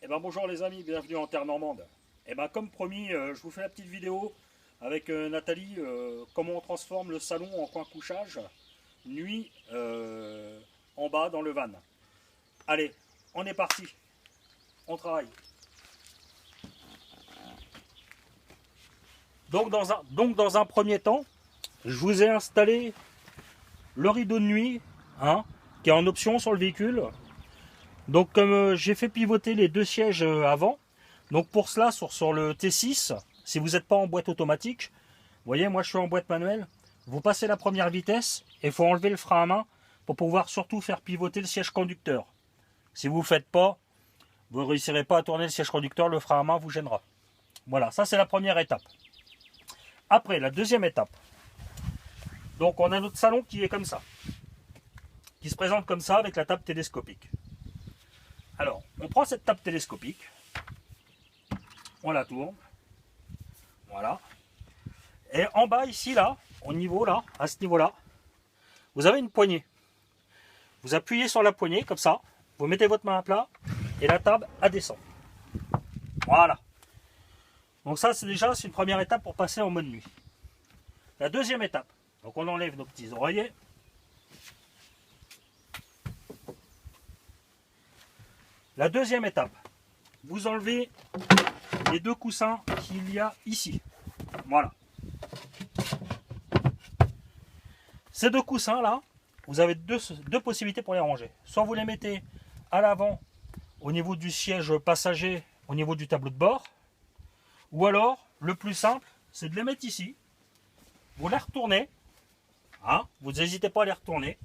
Eh ben bonjour les amis, bienvenue en Terre Normande. Eh ben comme promis, je vous fais la petite vidéo avec Nathalie, comment on transforme le salon en coin couchage, nuit en bas dans le van. Allez, on est parti, on travaille. Donc dans un premier temps, je vous ai installé le rideau de nuit, hein, qui est en option sur le véhicule. Donc comme j'ai fait pivoter les deux sièges avant, donc pour cela sur le T6, si vous n'êtes pas en boîte automatique, vous voyez moi je suis en boîte manuelle, vous passez la première vitesse et il faut enlever le frein à main pour pouvoir surtout faire pivoter le siège conducteur. Si vous ne le faites pas, vous ne réussirez pas à tourner le siège conducteur, le frein à main vous gênera. Voilà, ça c'est la première étape. Après, la deuxième étape, donc on a notre salon qui est comme ça, qui se présente comme ça avec la table télescopique. Alors, on prend cette table télescopique, on la tourne, voilà. Et en bas ici, là, au niveau là, à ce niveau-là, vous avez une poignée. Vous appuyez sur la poignée, comme ça, vous mettez votre main à plat, et la table, elle descend. Voilà. Donc ça, c'est une première étape pour passer en mode nuit. La deuxième étape, donc on enlève nos petits oreillers. La deuxième étape, vous enlevez les deux coussins qu'il y a ici. Voilà. Ces deux coussins là, vous avez deux possibilités pour les ranger. Soit vous les mettez à l'avant au niveau du siège passager, au niveau du tableau de bord. Ou alors, le plus simple, c'est de les mettre ici. Vous les retournez. Hein, vous n'hésitez pas à les retourner.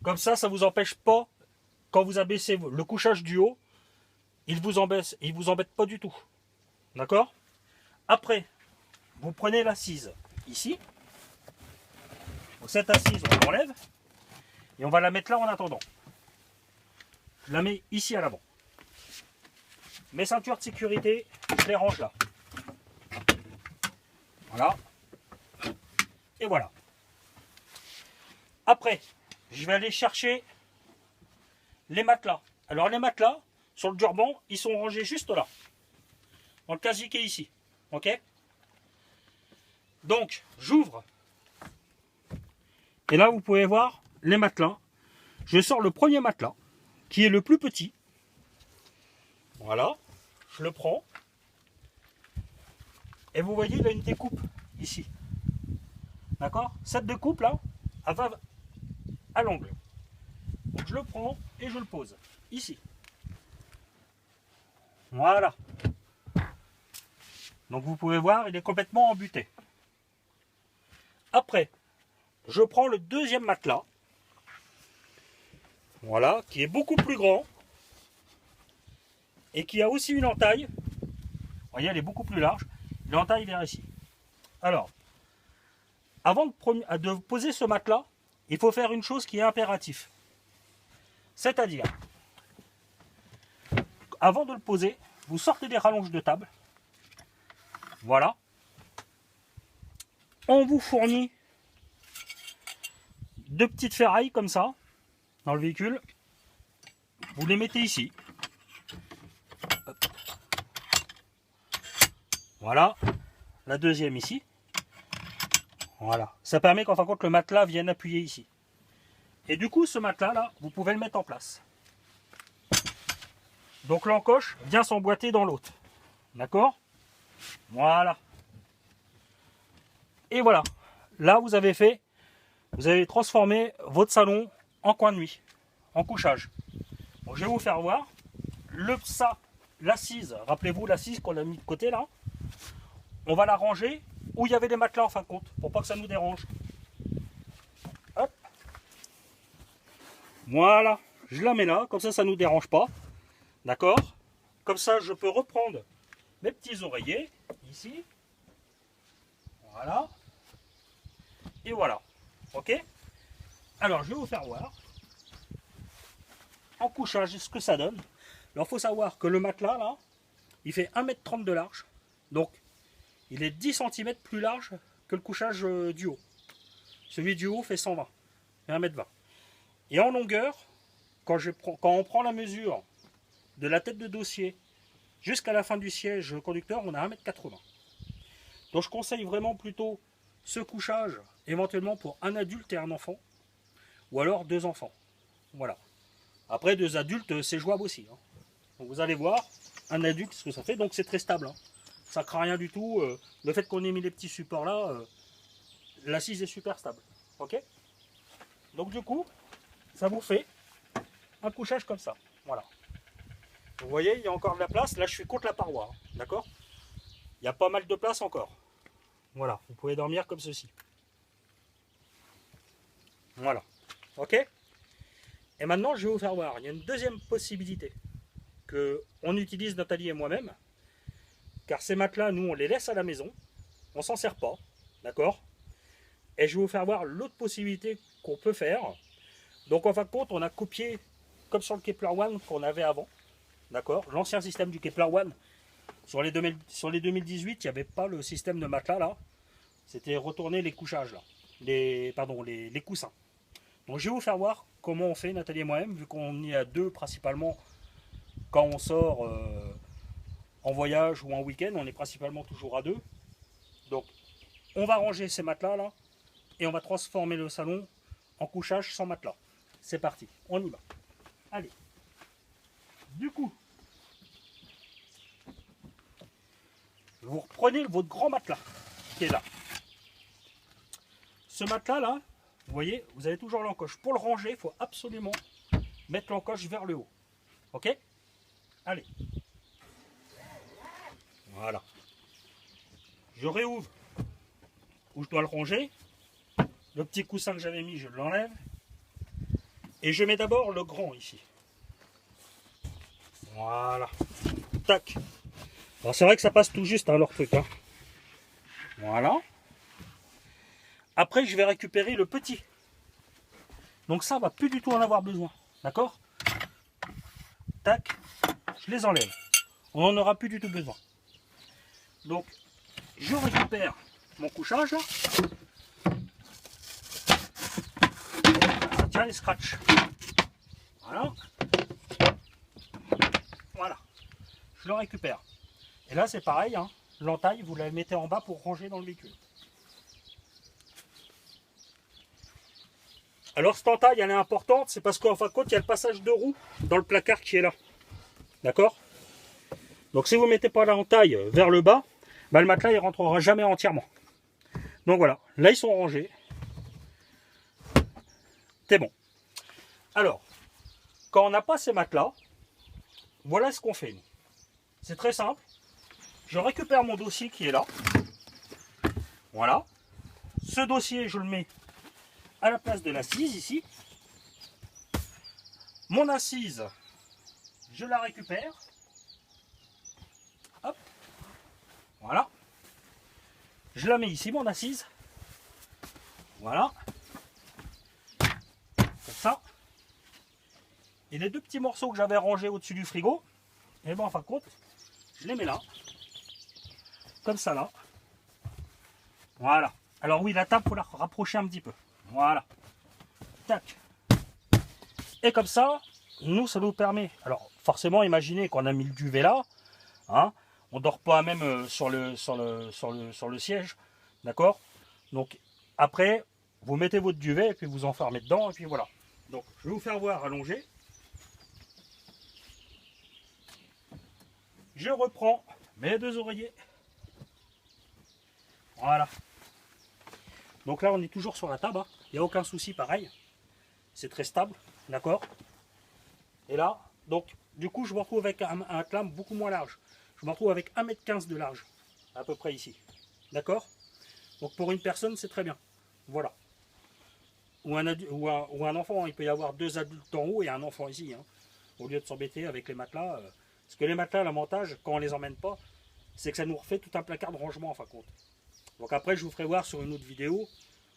Comme ça ne vous empêche pas, quand vous abaissez le couchage du haut, il vous embête pas du tout. D'accord? Après, vous prenez l'assise ici. Donc cette assise, on l'enlève. Et on va la mettre là en attendant. Je la mets ici à l'avant. Mes ceintures de sécurité, je les range là. Voilà. Et voilà. Après, je vais aller chercher les matelas. Alors les matelas, sur le durban, ils sont rangés juste là. Dans le casier ici. Ok? Donc, j'ouvre. Et là, vous pouvez voir les matelas. Je sors le premier matelas, qui est le plus petit. Voilà. Je le prends. Et vous voyez, il a une découpe ici. D'accord? Cette découpe là, elle va à l'angle. Donc je le prends et je le pose ici. Voilà. Donc vous pouvez voir, il est complètement embuté. Après, je prends le deuxième matelas. Voilà, qui est beaucoup plus grand. Et qui a aussi une entaille. Vous voyez, elle est beaucoup plus large. L'entaille vers ici. Alors, avant de poser ce matelas, il faut faire une chose qui est impérative. C'est-à-dire, avant de le poser, vous sortez des rallonges de table. Voilà. On vous fournit deux petites ferrailles comme ça, dans le véhicule. Vous les mettez ici. Hop. Voilà. La deuxième ici. Voilà. Ça permet qu'en fin de compte, le matelas vienne appuyer ici. Et du coup, ce matelas-là, vous pouvez le mettre en place. Donc l'encoche vient s'emboîter dans l'autre. D'accord? Voilà. Et voilà. Là, vous avez transformé votre salon en coin de nuit, en couchage. Bon, je vais vous faire voir. L'assise, rappelez-vous l'assise qu'on a mis de côté là. On va la ranger où il y avait des matelas en fin de compte, pour pas que ça nous dérange. Hop. Voilà. Je la mets là, comme ça, ça ne nous dérange pas. D'accord? Comme ça, je peux reprendre mes petits oreillers, ici. Voilà. Et voilà. Ok? Alors, je vais vous faire voir, en couchage, ce que ça donne. Alors, il faut savoir que le matelas, là, il fait 1,30 m de large. Donc, il est 10 cm plus large que le couchage du haut. Celui du haut fait 120, fait 1,20 m. Et en longueur, quand on prend la mesure de la tête de dossier jusqu'à la fin du siège conducteur, on a 1,80 m. Donc je conseille vraiment plutôt ce couchage, éventuellement pour un adulte et un enfant, ou alors 2 enfants. Voilà. Après, 2 adultes, c'est jouable aussi. Hein. Donc vous allez voir, un adulte, ce que ça fait. Donc c'est très stable. Hein. Ça ne craint rien du tout. Le fait qu'on ait mis les petits supports là, l'assise est super stable. Ok. Donc du coup, ça vous fait un couchage comme ça. Voilà. Vous voyez, il y a encore de la place. Là, je suis contre la paroi. Hein. D'accord. Il y a pas mal de place encore. Voilà. Vous pouvez dormir comme ceci. Voilà. Ok. Et maintenant, je vais vous faire voir. Il y a une deuxième possibilité que on utilise Nathalie et moi-même. Car ces matelas, nous, on les laisse à la maison. On s'en sert pas. D'accord. Et je vais vous faire voir l'autre possibilité qu'on peut faire. Donc, en fin de compte, on a copié, comme sur le Kepler One qu'on avait avant. D'accord. L'ancien système du Kepler One. Sur les 2018, il n'y avait pas le système de matelas là. C'était retourner les couchages là. Les coussins. Donc, je vais vous faire voir comment on fait, Nathalie et moi-même, vu qu'on y a 2 principalement quand on sort en voyage ou en week-end. On est principalement toujours à 2. Donc, on va ranger ces matelas là et on va transformer le salon en couchage sans matelas. C'est parti, on y va. Allez. Du coup, vous reprenez votre grand matelas qui est là. Ce matelas là, vous voyez, vous avez toujours l'encoche. Pour le ranger, il faut absolument mettre l'encoche vers le haut. Ok? Allez. Voilà. Je réouvre où je dois le ranger. Le petit coussin que j'avais mis, je l'enlève. Et je mets d'abord le grand ici. Voilà. Tac. Alors c'est vrai que ça passe tout juste hein, leur truc. Hein. Voilà. Après je vais récupérer le petit. Donc ça, on va plus du tout en avoir besoin. D'accord? Tac. Je les enlève. On n'en aura plus du tout besoin. Donc je récupère mon couchage. Ça tient les scratchs. Voilà. Voilà. Je le récupère. Et là c'est pareil, hein. L'entaille, vous la mettez en bas pour ranger dans le véhicule. Alors cette entaille, elle est importante, c'est parce qu'en fin de compte, il y a le passage de roue dans le placard qui est là. D'accord? Donc si vous ne mettez pas l'entaille vers le bas, bah, le matelas il ne rentrera jamais entièrement. Donc voilà, là ils sont rangés. C'est bon. Alors, quand on n'a pas ces matelas, voilà ce qu'on fait. C'est très simple. Je récupère mon dossier qui est là. Voilà. Ce dossier, je le mets à la place de l'assise ici. Mon assise, je la récupère. Hop. Voilà. Je la mets ici, mon assise. Voilà. Comme ça. Et les 2 petits morceaux que j'avais rangés au-dessus du frigo, et ben en fin de compte, je les mets là. Comme ça là. Voilà. Alors oui, la table, il faut la rapprocher un petit peu. Voilà. Tac. Et comme ça, nous, ça nous permet. Alors, forcément, imaginez qu'on a mis le duvet là. Hein, on ne dort pas même sur le siège. D'accord? Donc, après, vous mettez votre duvet et puis vous enfermez dedans. Et puis voilà. Donc, je vais vous faire voir allongé. Je reprends mes 2 oreillers. Voilà. Donc là, on est toujours sur la table. Hein. Il n'y a aucun souci, pareil. C'est très stable. D'accord? Et là, donc, du coup, je me retrouve avec un matelas beaucoup moins large. Je me retrouve avec 1,15 m de large. À peu près ici. D'accord? Donc, pour une personne, c'est très bien. Voilà. Ou un enfant. Il peut y avoir 2 adultes en haut et un enfant ici. Hein, au lieu de s'embêter avec les matelas. Parce que les matelas, l'avantage, quand on ne les emmène pas, c'est que ça nous refait tout un placard de rangement en fin de compte. Donc après, je vous ferai voir sur une autre vidéo,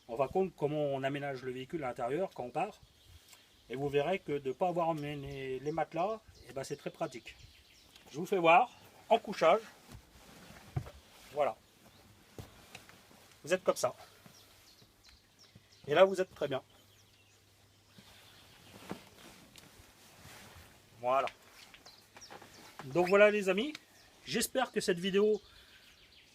en fin de compte, comment on aménage le véhicule à l'intérieur quand on part. Et vous verrez que de ne pas avoir emmené les matelas, eh ben, c'est très pratique. Je vous fais voir en couchage. Voilà. Vous êtes comme ça. Et là, vous êtes très bien. Voilà. Donc voilà les amis, j'espère que cette vidéo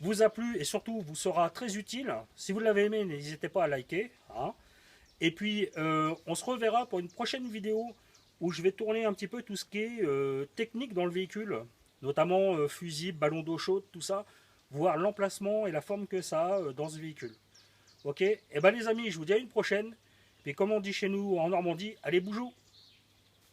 vous a plu et surtout vous sera très utile. Si vous l'avez aimé, n'hésitez pas à liker. Hein. Et puis on se reverra pour une prochaine vidéo où je vais tourner un petit peu tout ce qui est technique dans le véhicule, notamment fusible, ballon d'eau chaude, tout ça, voir l'emplacement et la forme que ça a dans ce véhicule. Ok. Et ben les amis, je vous dis à une prochaine. Et comme on dit chez nous en Normandie, allez boujou!